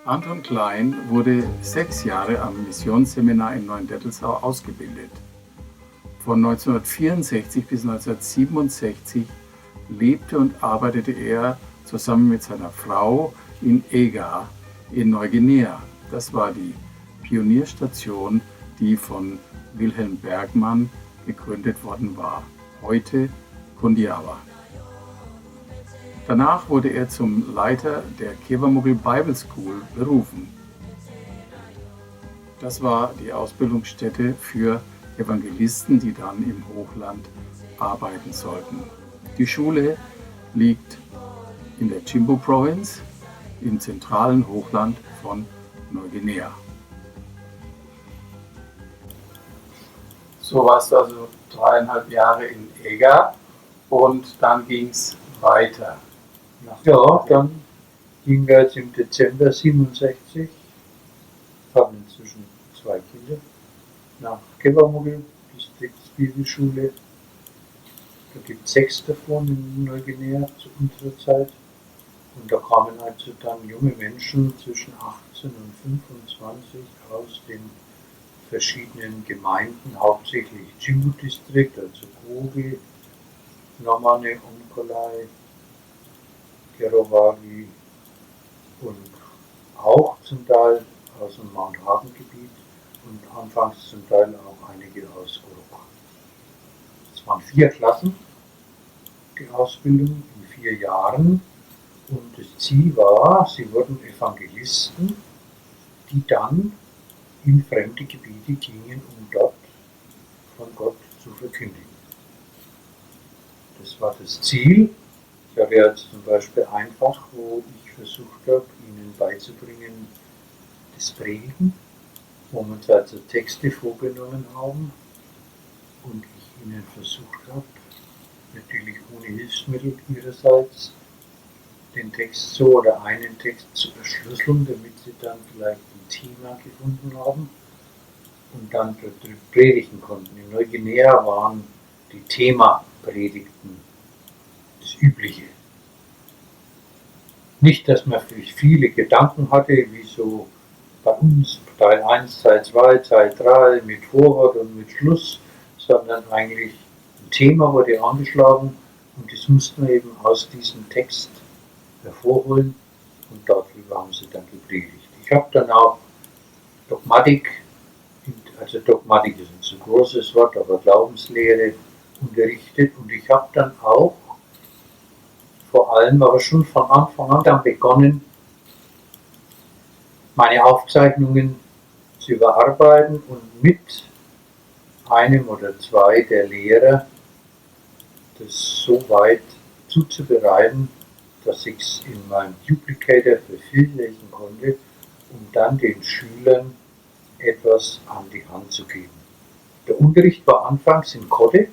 Anton Klein wurde 6 Jahre am Missionsseminar in Neuendettelsau ausgebildet. Von 1964 bis 1967 lebte und arbeitete er zusammen mit seiner Frau in Ega in Neuguinea. Das war die Pionierstation, die von Wilhelm Bergmann gegründet worden war, heute Kundiawa. Danach wurde er zum Leiter der Kewamugel Bible School berufen. Das war die Ausbildungsstätte für Evangelisten, die dann im Hochland arbeiten sollten. Die Schule liegt in der Chimbu Province im zentralen Hochland von Neuguinea. So warst du also 3,5 Jahre in Ega und dann ging es weiter. Ja, dann gingen wir jetzt im Dezember 67, haben inzwischen 2 Kinder, nach Kewamugel, Distriktsbibelschule. Da gibt es 6 davon in Neuguinea zu unserer Zeit. Und da kamen also dann junge Menschen zwischen 18 und 25 aus den verschiedenen Gemeinden, hauptsächlich Chimbu-Distrikt, also Goge, Nomane, Umkolai, Kerovagi und auch zum Teil aus dem Mount Hagen-Gebiet und anfangs zum Teil auch einige aus Uruk. Es waren 4 Klassen, die Ausbildung in 4 Jahren, und das Ziel war, sie wurden Evangelisten, die dann in fremde Gebiete gingen, um dort von Gott zu verkündigen. Das war das Ziel. Ich habe jetzt zum Beispiel einfach, wo ich versucht habe, ihnen beizubringen, das Predigen, wo wir uns also Texte vorgenommen haben und ich ihnen versucht habe, natürlich ohne Hilfsmittel ihrerseits, den Text so oder einen Text zu erschlüsseln, damit sie dann vielleicht ein Thema gefunden haben und dann darüber predigen konnten. In Neuguinea waren die Themapredigten das Übliche. Nicht, dass man viele Gedanken hatte, wie so bei uns, Teil 1, Teil 2, Teil 3, mit Vorwort und mit Schluss, sondern eigentlich ein Thema wurde angeschlagen und das mussten wir eben aus diesem Text hervorholen und darüber haben sie dann gepredigt. Ich habe dann auch Dogmatik, also Dogmatik ist ein zu großes Wort, aber Glaubenslehre unterrichtet und ich habe dann auch vor allem, aber schon von Anfang an dann begonnen, meine Aufzeichnungen zu überarbeiten und mit einem oder 2 der Lehrer das so weit zuzubereiten, dass ich es in meinem Duplicator vervielfältigen konnte, um dann den Schülern etwas an die Hand zu geben. Der Unterricht war anfangs in Kotte,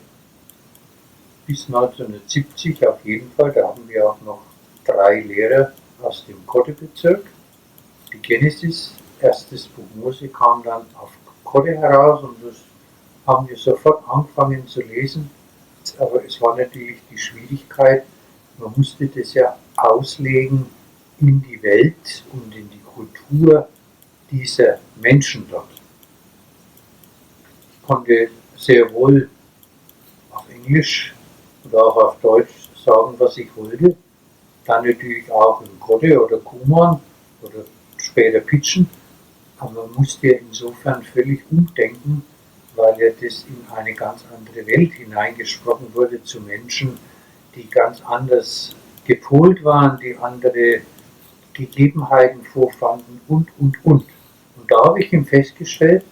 bis 1970 auf jeden Fall. Da haben wir auch noch 3 Lehrer aus dem Kotte-Bezirk. Die Genesis, erstes Buch Mose, kam dann auf Kotte heraus und das haben wir sofort angefangen zu lesen. Aber es war natürlich die Schwierigkeit, man musste das ja auslegen in die Welt und in die Kultur dieser Menschen dort. Ich konnte sehr wohl auf Englisch oder auch auf Deutsch sagen, was ich wollte. Dann natürlich auch in Kotte oder Kuman oder später Pidgin. Aber man musste ja insofern völlig umdenken, weil ja das in eine ganz andere Welt hineingesprochen wurde zu Menschen, die ganz anders gepolt waren, die andere Gegebenheiten vorfanden und. Und da habe ich eben festgestellt,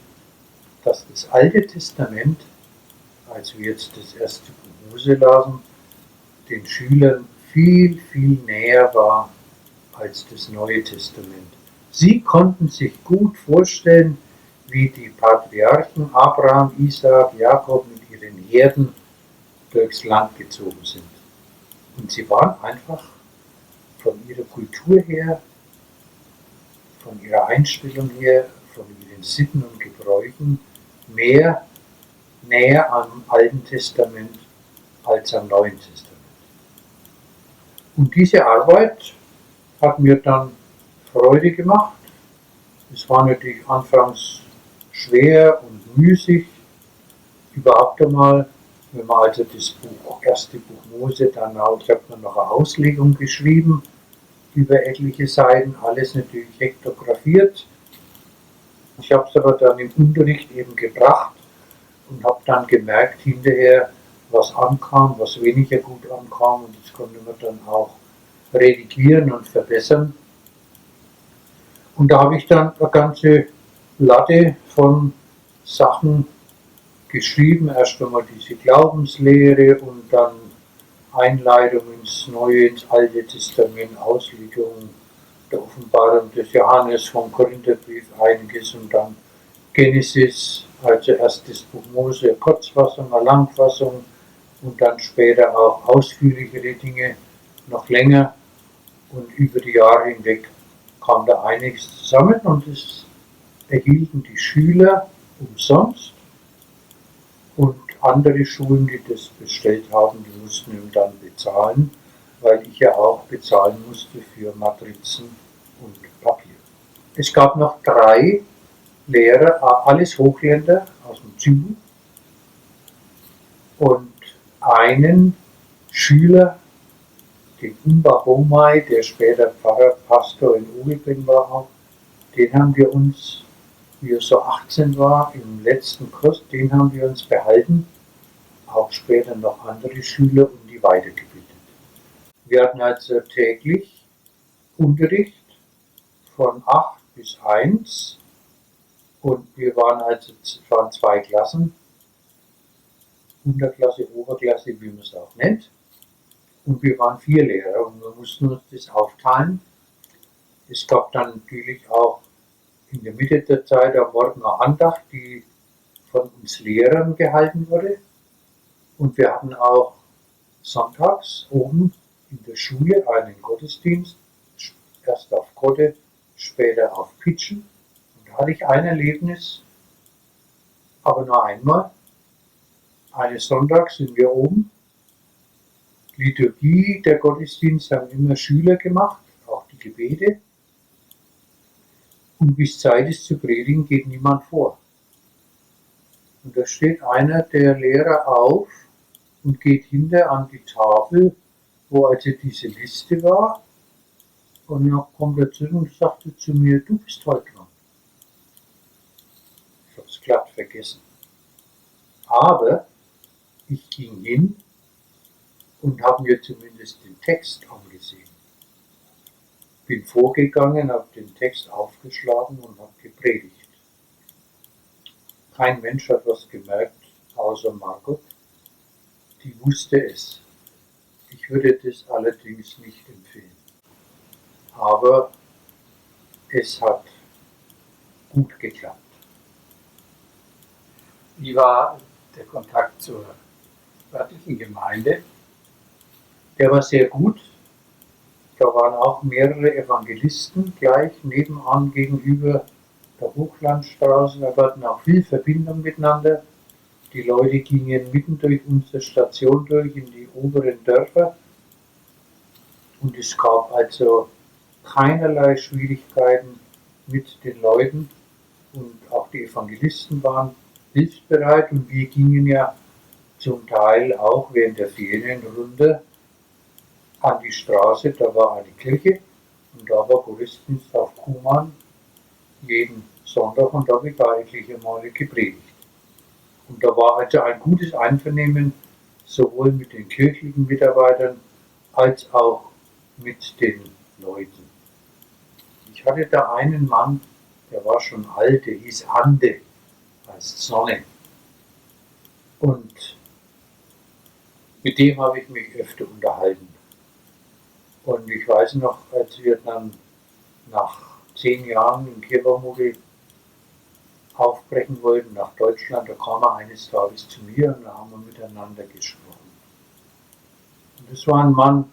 dass das Alte Testament, als wir jetzt das erste Buch Mose lasen, den Schülern viel näher war als das Neue Testament. Sie konnten sich gut vorstellen, wie die Patriarchen Abraham, Isaak, Jakob mit ihren Herden durchs Land gezogen sind. Und sie waren einfach von ihrer Kultur her, von ihrer Einstellung her, von ihren Sitten und Gebräuchen mehr näher am Alten Testament als am Neuen Testament. Und diese Arbeit hat mir dann Freude gemacht Es war natürlich anfangs schwer und müßig, überhaupt einmal, wenn man also das Buch, erste Buch Mose, dann auch, ich habe noch eine Auslegung geschrieben, über etliche Seiten, alles natürlich hektografiert. Ich habe es aber dann im Unterricht eben gebracht und habe dann gemerkt hinterher, was ankam, was weniger gut ankam, und das konnte man dann auch redigieren und verbessern. Und da habe ich dann eine ganze Latte von Sachen geschrieben. Erst einmal diese Glaubenslehre und dann Einleitung ins Neue, ins Alte Testament, Auslegung der Offenbarung des Johannes, vom Korintherbrief einiges und dann Genesis, also erstes Buch Mose, Kurzfassung, eine Langfassung und dann später auch ausführlichere Dinge, noch länger, und über die Jahre hinweg kam da einiges zusammen und es erhielten die Schüler umsonst, und andere Schulen, die das bestellt haben, die mussten ihm dann bezahlen, weil ich ja auch bezahlen musste für Matrizen und Papier. Es gab noch 3 Lehrer, alles Hochländer aus dem Süden, und einen Schüler, den Umba Bomai, der später Pfarrer, Pastor in Ugelbring war auch, den haben wir uns, wie er so 18 war, im letzten Kurs, den haben wir uns behalten, auch später noch andere Schüler und die weitergebildet. Wir hatten also täglich Unterricht von 8 bis 1 und wir waren also, es waren 2 Klassen, Unterklasse, Oberklasse, wie man es auch nennt. Und wir waren 4 Lehrer und wir mussten uns das aufteilen. Es gab dann natürlich auch in der Mitte der Zeit am Morgen eine Andacht, die von uns Lehrern gehalten wurde. Und wir hatten auch sonntags oben in der Schule einen Gottesdienst, erst auf Kotte, später auf Pitschen. Und da hatte ich ein Erlebnis, aber nur einmal. Eines Sonntags sind wir oben. Liturgie, der Gottesdienst haben immer Schüler gemacht, auch die Gebete. Und bis Zeit ist zu predigen, geht niemand vor. Und da steht einer der Lehrer auf und geht hinter an die Tafel, wo also diese Liste war. Und dann kommt er zurück und sagte zu mir, du bist heute dran. Ich habe es glatt vergessen. Aber ich ging hin und habe mir zumindest den Text angesehen. Bin vorgegangen, habe den Text aufgeschlagen und habe gepredigt. Kein Mensch hat was gemerkt, außer Margot. Die wusste es. Ich würde das allerdings nicht empfehlen. Aber es hat gut geklappt. Wie war der Kontakt zur örtlichen Gemeinde? Der war sehr gut. Da waren auch mehrere Evangelisten gleich nebenan gegenüber der Hochlandstraße. Wir hatten auch viel Verbindung miteinander. Die Leute gingen mitten durch unsere Station durch in die oberen Dörfer. Und es gab also keinerlei Schwierigkeiten mit den Leuten. Und auch die Evangelisten waren hilfsbereit. Und wir gingen ja zum Teil auch während der Ferien runter an die Straße, da war eine Kirche und da war Gottesdienst auf Kuhmann jeden Sonntag und da habe ich da etliche Male gepredigt. Und da war also ein gutes Einvernehmen sowohl mit den kirchlichen Mitarbeitern als auch mit den Leuten. Ich hatte da einen Mann, der war schon alt, der hieß Ande, heißt Sonne. Und mit dem habe ich mich öfter unterhalten. Und ich weiß noch, als wir dann nach 10 Jahren in Kirchermugel aufbrechen wollten nach Deutschland, da kam er eines Tages zu mir und da haben wir miteinander gesprochen. Und das war ein Mann,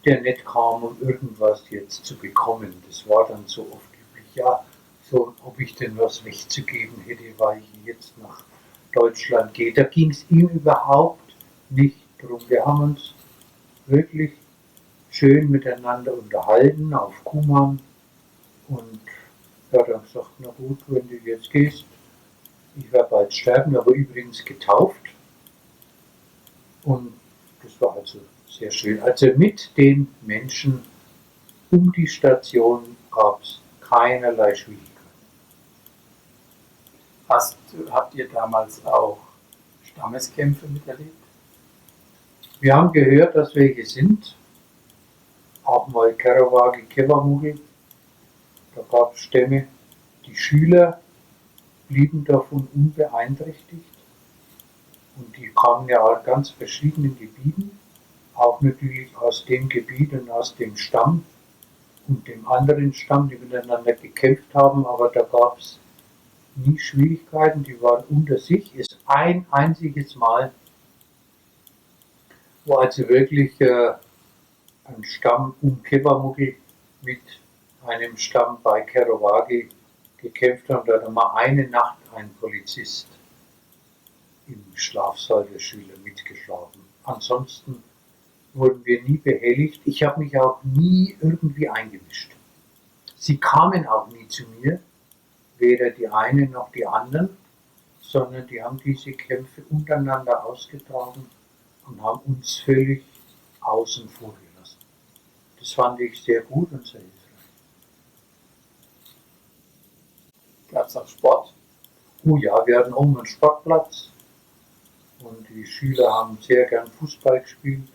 der nicht kam, um irgendwas jetzt zu bekommen. Das war dann so oft üblich, ja, so ob ich denn was wegzugeben hätte, weil ich jetzt nach Deutschland gehe. Da ging es ihm überhaupt nicht drum. Wir haben uns wirklich schön miteinander unterhalten auf Kuhmann und Er hat dann gesagt, na gut, wenn du jetzt gehst, ich werde bald sterben, aber übrigens getauft. Und das war also sehr schön. Also mit den Menschen um die Station gab es keinerlei Schwierigkeiten. Habt ihr damals auch Stammeskämpfe miterlebt? Wir haben gehört, dass welche sind. Auch mal Kerawagi, Kewamugel. Da gab es Stämme. Die Schüler blieben davon unbeeinträchtigt. Und die kamen ja aus ganz verschiedenen Gebieten. Auch natürlich aus dem Gebiet und aus dem Stamm und dem anderen Stamm, die miteinander gekämpft haben. Aber da gab es nie Schwierigkeiten. Die waren unter sich. Ist ein einziges Mal, wo also wirklich ein Stamm um Kewamugel mit einem Stamm bei Kerawagi gekämpft haben. Da hat mal eine Nacht ein Polizist im Schlafsaal der Schüler mitgeschlafen. Ansonsten wurden wir nie behelligt. Ich habe mich auch nie irgendwie eingemischt. Sie kamen auch nie zu mir, weder die einen noch die anderen, sondern die haben diese Kämpfe untereinander ausgetragen und haben uns völlig außen vor gelassen. Das fand ich sehr gut und sehr hilfreich. Gab es auch Sport? Oh ja, wir hatten oben einen Sportplatz und die Schüler haben sehr gern Fußball gespielt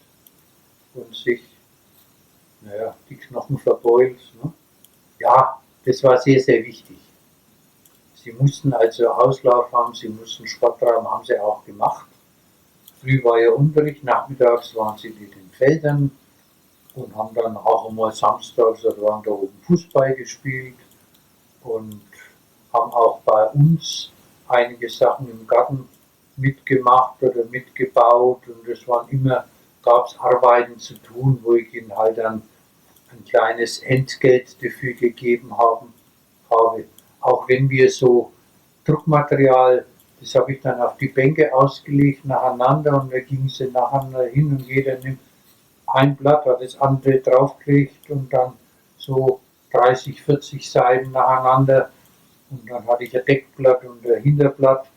und sich, die Knochen verbeult. Ne? Ja, das war sehr, sehr wichtig. Sie mussten also Auslauf haben, sie mussten Sport treiben, haben sie auch gemacht. Früh war ja Unterricht, nachmittags waren sie in den Feldern und haben dann auch einmal samstags oder waren da oben Fußball gespielt und haben auch bei uns einige Sachen im Garten mitgemacht oder mitgebaut und es waren immer, gab es Arbeiten zu tun, wo ich ihnen halt dann ein kleines Entgelt dafür gegeben habe. Auch wenn wir so Druckmaterial, das habe ich dann auf die Bänke ausgelegt nacheinander und da gingen sie nacheinander hin und jeder nimmt ein Blatt, hat das andere draufgelegt und dann so 30, 40 Seiten nacheinander und dann hatte ich ein Deckblatt und ein Hinterblatt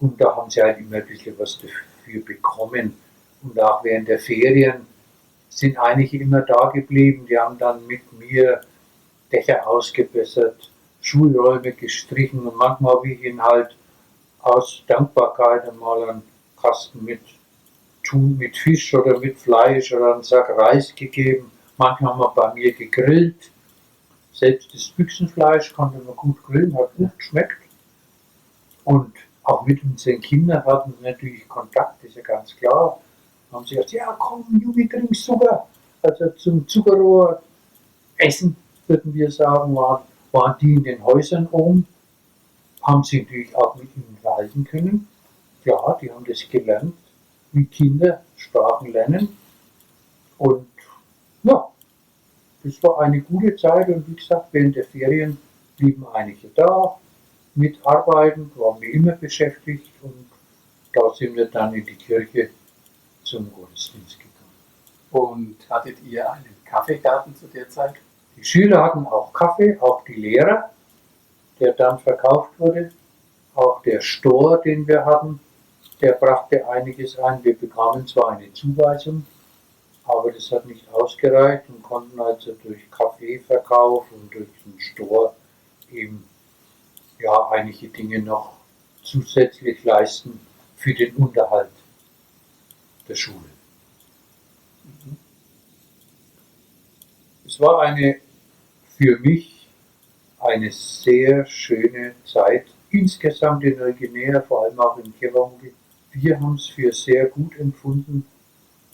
und da haben sie halt immer ein bisschen was dafür bekommen. Und auch während der Ferien sind einige immer da geblieben, die haben dann mit mir Dächer ausgebessert, Schulräume gestrichen und manchmal habe ich ihnen halt aus Dankbarkeit einmal einen Kasten mit Thun mit Fisch oder mit Fleisch oder einen Sack Reis gegeben. Manchmal haben wir bei mir gegrillt. Selbst das Büchsenfleisch konnte man gut grillen, hat gut geschmeckt. Und auch mit unseren Kindern hatten sie natürlich Kontakt, ist ja ganz klar. Haben sie gesagt, ja komm, Junge, trink Zucker. Also zum Zuckerrohr essen, würden wir sagen, waren die in den Häusern oben. Haben sie natürlich auch mit ihnen unterhalten können. Ja, die haben das gelernt, wie Kinder Sprachen lernen. Und ja, das war eine gute Zeit und wie gesagt, während der Ferien blieben einige da, mit Arbeiten, waren wir immer beschäftigt und da sind wir dann in die Kirche zum Gottesdienst gegangen. Und hattet ihr einen Kaffeegarten zu der Zeit? Die Schüler hatten auch Kaffee, auch die Lehrer, der dann verkauft wurde. Auch der Store, den wir hatten, der brachte einiges ein. Wir bekamen zwar eine Zuweisung, aber das hat nicht ausgereicht und konnten also durch Kaffeeverkauf und durch den Store eben einige Dinge noch zusätzlich leisten für den Unterhalt der Schule. Es war für mich eine sehr schöne Zeit, insgesamt in Neuguinea, vor allem auch in Kewamugel. Wir haben es für sehr gut empfunden,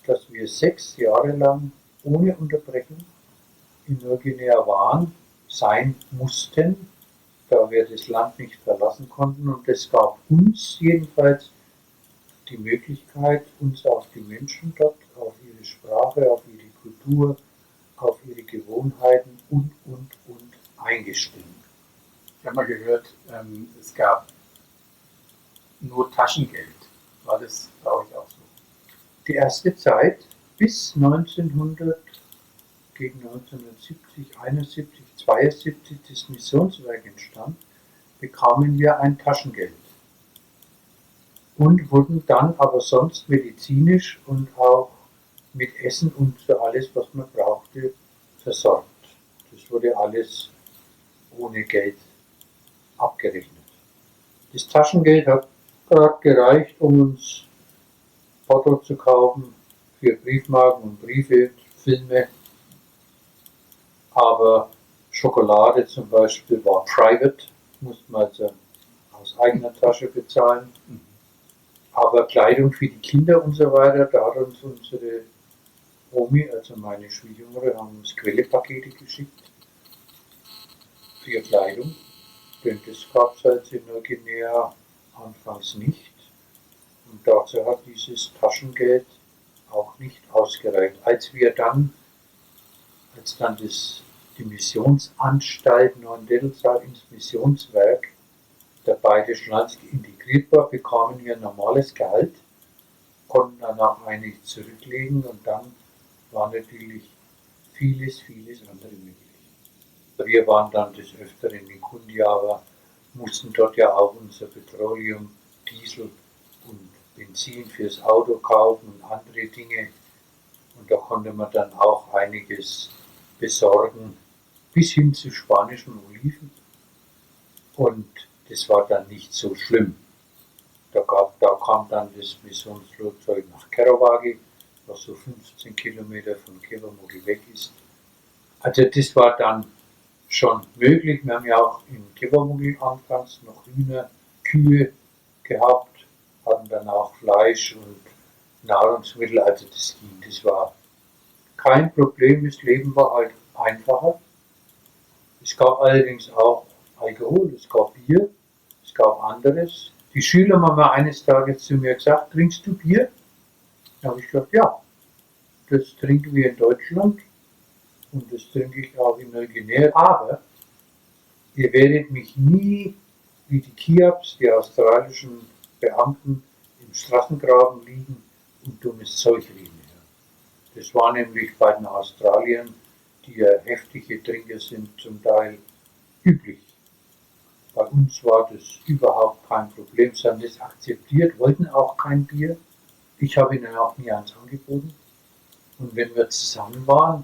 dass wir 6 Jahre lang ohne Unterbrechung in Neuguinea sein mussten, da wir das Land nicht verlassen konnten. Und es gab uns jedenfalls die Möglichkeit, uns auf die Menschen dort, auf ihre Sprache, auf ihre Kultur, auf ihre Gewohnheiten und eingestimmt. Ich habe mal gehört, es gab nur Taschengeld. War das bei euch auch so? Die erste Zeit bis 1960 gegen 1970, 71, 72 das Missionswerk entstand, bekamen wir ein Taschengeld und wurden dann aber sonst medizinisch und auch mit Essen und für alles, was man brauchte, versorgt. Das wurde alles ohne Geld abgerechnet. Das Taschengeld hat gerade gereicht, um uns Porto zu kaufen für Briefmarken und Briefe, Filme, aber Schokolade zum Beispiel war private, musste man also aus eigener Tasche bezahlen. Aber Kleidung für die Kinder und so weiter, da hat uns unsere Omi, also meine Schwiegermutter, haben uns Quellepakete geschickt für Kleidung. Denn das gab es halt in Neuguinea anfangs nicht. Und dazu hat dieses Taschengeld auch nicht ausgereicht. Als dann die Missionsanstalt Neuendettelsau ins Missionswerk der Bayerischen Landes integriert war, bekamen wir ein normales Gehalt, konnten danach einiges zurücklegen und dann war natürlich vieles andere möglich. Wir waren dann des Öfteren in Kundiawa, mussten dort ja auch unser Petroleum, Diesel und Benzin fürs Auto kaufen und andere Dinge. Und da konnte man dann auch einiges besorgen, bis hin zu spanischen Oliven. Und das war dann nicht so schlimm. Da kam dann das Missionsflugzeug nach Kerawagi, was so 15 Kilometer von Kewamogi weg ist. Also das war dann schon möglich. Wir haben ja auch in Kewamogi anfangs noch Hühner, Kühe gehabt, hatten dann auch Fleisch und Nahrungsmittel, also das ging. Das war kein Problem, das Leben war halt einfacher. Es gab allerdings auch Alkohol, es gab Bier, es gab anderes. Die Schüler haben mal eines Tages zu mir gesagt, trinkst du Bier? Da habe ich gesagt, ja, das trinken wir in Deutschland und das trinke ich auch in Neuguinea. Aber ihr werdet mich nie wie die Kiabs, die australischen Beamten, im Straßengraben liegen und dummes Zeug reden. Das war nämlich bei den Australiern, die ja heftige Trinker sind, zum Teil üblich. Bei uns war das überhaupt kein Problem. Sie haben das akzeptiert, wollten auch kein Bier. Ich habe ihnen auch nie eins angeboten. Und wenn wir zusammen waren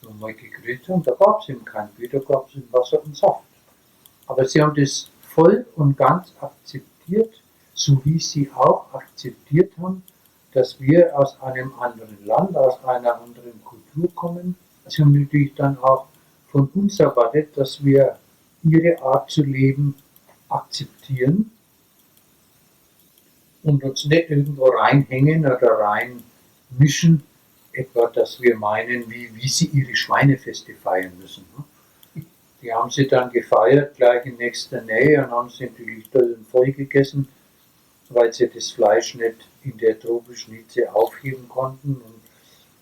und mal gegrillt haben, da gab es eben kein Bier, da gab es Wasser und Saft. Aber sie haben das voll und ganz akzeptiert, so wie sie auch akzeptiert haben, dass wir aus einem anderen Land, aus einer anderen Kultur kommen. Sie haben natürlich dann auch von uns erwartet, dass wir ihre Art zu leben akzeptieren und uns nicht irgendwo reinhängen oder reinmischen, etwa, dass wir meinen, wie sie ihre Schweinefeste feiern müssen. Die haben sie dann gefeiert, gleich in nächster Nähe, und haben sie natürlich voll gegessen, weil sie das Fleisch nicht in der tropischen Hitze aufheben konnten und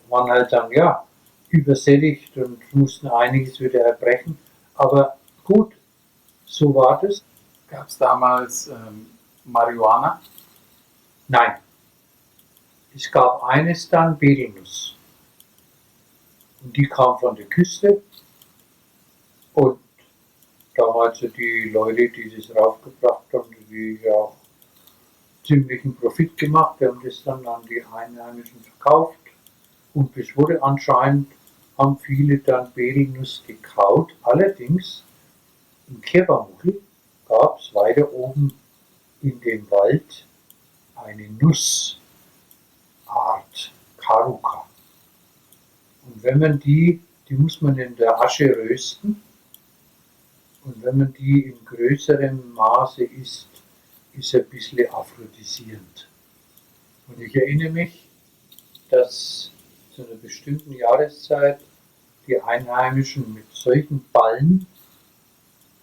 waren halt dann, ja, übersättigt und mussten einiges wieder erbrechen. Aber gut, so war das. Gab es damals Marihuana? Nein. Es gab eines dann, Betelnuss. Und die kam von der Küste. Und damals die Leute, die das raufgebracht haben, die ja auch ziemlichen Profit gemacht, die haben das dann an die Einheimischen verkauft. Und es wurde anscheinend, haben viele dann Betelnuss gekaut. Allerdings in Kewamogi gab es weiter oben in dem Wald eine Nussart, Karuka. Und wenn man die muss man in der Asche rösten. Und wenn man die in größerem Maße isst, ist ein bisschen aphrodisierend. Und ich erinnere mich, dass zu einer bestimmten Jahreszeit die Einheimischen mit solchen Ballen,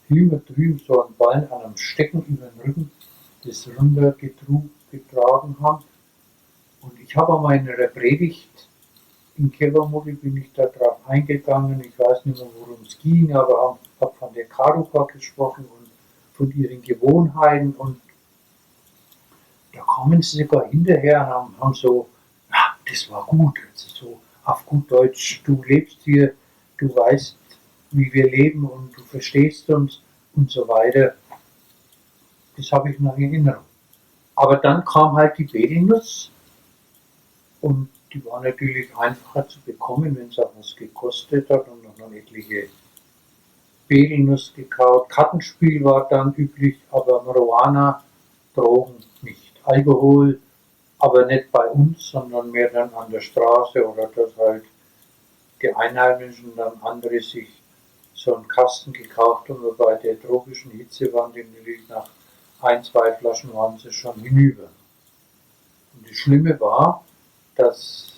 immer drüben so einen Ballen an einem Stecken über den Rücken, das runtergetragen haben. Und ich habe einmal in einer Predigt in Kewamogi, bin ich da drauf eingegangen, ich weiß nicht mehr, worum es ging, aber habe von der Karuka gesprochen und von ihren Gewohnheiten, und da kamen sie sogar hinterher und haben so, ja, das war gut, also so auf gut Deutsch, du lebst hier du weißt, wie wir leben und du verstehst uns und so weiter. Das habe ich noch in Erinnerung. Aber dann kam halt die Betelnuss und die war natürlich einfacher zu bekommen, wenn es auch was gekostet hat und noch etliche Betelnuss gekauft. Kartenspiel war dann üblich, aber Marihuana, Drogen nicht. Alkohol, aber nicht bei uns, sondern mehr dann an der Straße oder dass halt die Einheimischen dann andere sich so einen Kasten gekauft haben, und bei der tropischen Hitze waren die natürlich nach 1, 2 Flaschen waren sie schon hinüber. Und das Schlimme war, dass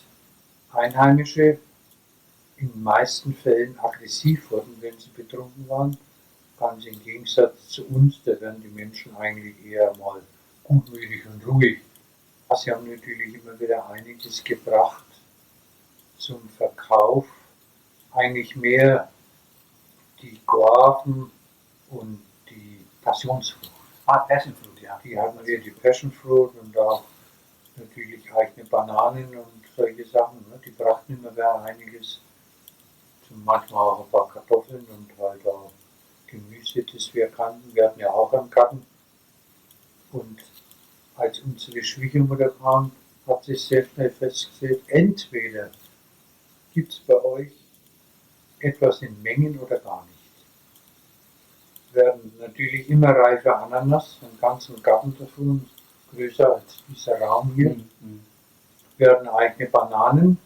Einheimische in den meisten Fällen aggressiv wurden, wenn sie betrunken waren. Ganz im Gegensatz zu uns, da werden die Menschen eigentlich eher mal gutmütig und ruhig. Sie haben natürlich immer wieder einiges gebracht zum Verkauf. Eigentlich mehr die Guaven und die Passionsfrucht. Passion Fruit, ja. Die hatten wir, die Passion Fruit und auch natürlich eigene Bananen und solche Sachen. Ne? Die brachten immer wieder einiges. Manchmal auch ein paar Kartoffeln und halt auch Gemüse, das wir kannten. Wir hatten ja auch einen Garten. Und als unsere Schwiegermutter kam, hat sie sehr schnell festgestellt, entweder gibt es bei euch etwas in Mengen oder gar nicht. Werden natürlich immer reife Ananas, einen ganzen Garten davon, größer als dieser Raum hier. Werden eigene Bananen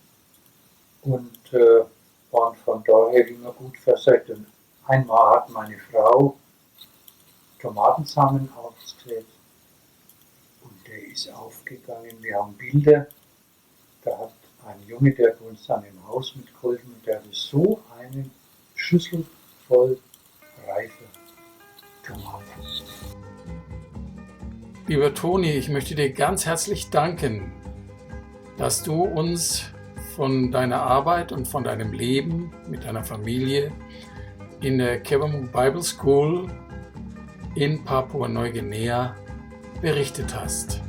und waren von daher immer gut versorgt. Und einmal hat meine Frau Tomatensamen ausgesät und der ist aufgegangen. Wir haben Bilder, da hat ein Junge, der bei uns dann im Haus mitgeholfen und der hatte so eine Schüssel voll reife Tomaten. Lieber Toni, ich möchte dir ganz herzlich danken, dass du uns von deiner Arbeit und von deinem Leben mit deiner Familie in der Kewamung Bible School in Papua-Neuguinea berichtet hast.